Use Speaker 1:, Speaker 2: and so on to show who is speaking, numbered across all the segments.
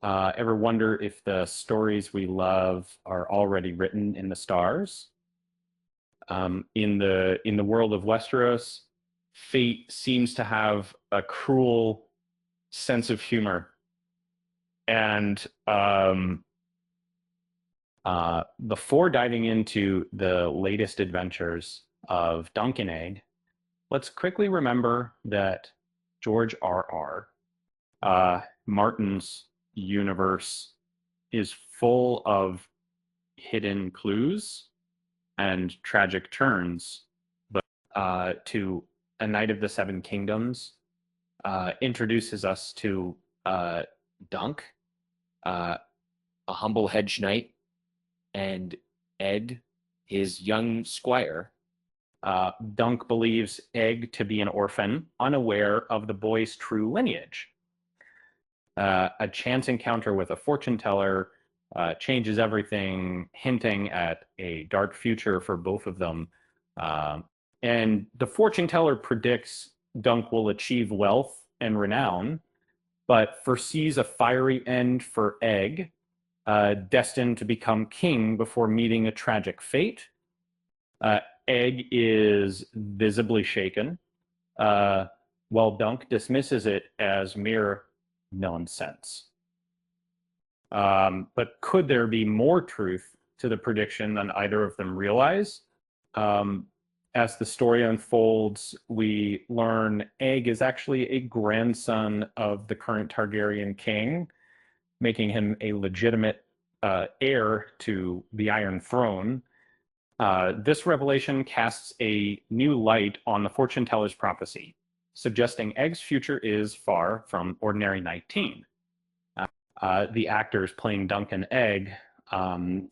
Speaker 1: Ever wonder if the stories we love are already written in the stars? In the world of Westeros, fate seems to have a cruel sense of humor, and before diving into the latest adventures of Dunk and Egg, let's quickly remember that George R.R. Martin's universe is full of hidden clues and tragic turns, but to A Knight of the Seven Kingdoms introduces us to Dunk,
Speaker 2: uh, a humble hedge knight, and Ed, his young squire.
Speaker 1: Dunk believes Egg to be an orphan, unaware of the boy's true lineage. A chance encounter with a fortune teller changes everything, hinting at a dark future for both of them. And the fortune teller predicts Dunk will achieve wealth and renown, but foresees a fiery end for Egg, destined to become king before meeting a tragic fate. Uh, Egg is visibly shaken, uh, while Dunk dismisses it as mere nonsense. But could there be more truth to the prediction than either of them realize? Um, as the story unfolds, we learn Egg is actually a grandson of the current Targaryen king, making him a legitimate heir to the Iron Throne. This revelation casts a new light on the fortune teller's prophecy, suggesting Egg's future is far from ordinary 19. The actors playing Duncan Egg, um,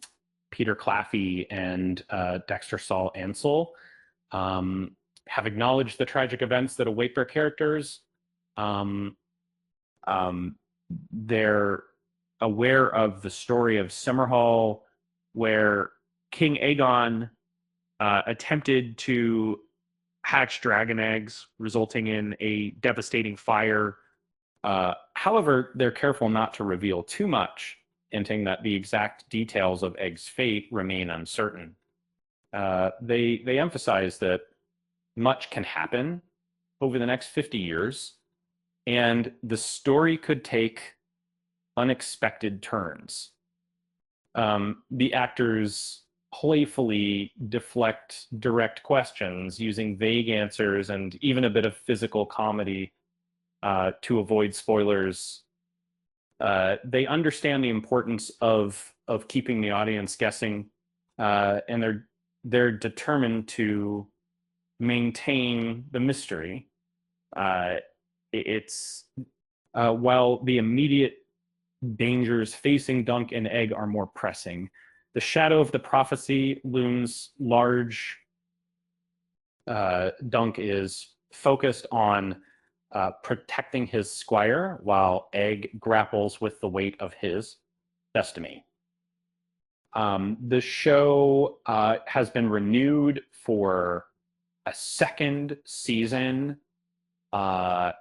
Speaker 1: Peter Claffey and Dexter Saul Ansel, um, have acknowledged the tragic events that await their characters. Um, um, they're aware of the story of Summerhall, where King Aegon attempted to hatch dragon eggs, resulting in a devastating fire. However, they're careful not to reveal too much, hinting that the exact details of Egg's fate remain uncertain. They emphasize that much can happen over the next 50 years, and the story could take unexpected turns. The actors playfully deflect direct questions using vague answers and even a bit of physical comedy to avoid spoilers. They understand the importance of keeping the audience guessing, and they're determined to maintain the mystery. Uh, it's While the immediate dangers facing Dunk and Egg are more pressing, the shadow of the prophecy looms large. Dunk is focused on protecting his squire, while Egg grapples with the weight of his destiny. The show has been renewed for a second season, uh,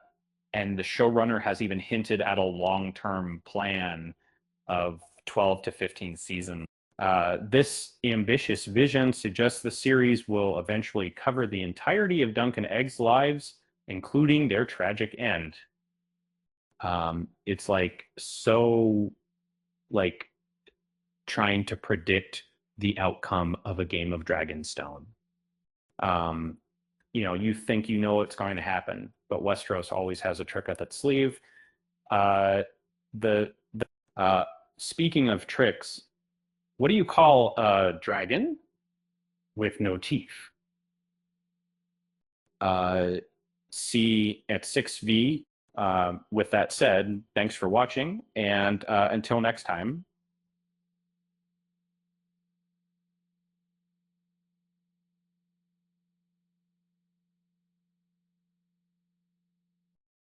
Speaker 1: and the showrunner has even hinted at a long-term plan of 12 to 15 seasons. This ambitious vision suggests the series will eventually cover the entirety of Dunk and Egg's lives, including their tragic end. It's like so like trying to predict the outcome of a game of Dragonstone. Um, you think you know what's going to happen, but Westeros always has a trick up its sleeve. Uh, the Speaking of tricks, what do you call a dragon with no teeth? Uh, See at 6V. With that said, thanks for watching, and until next time,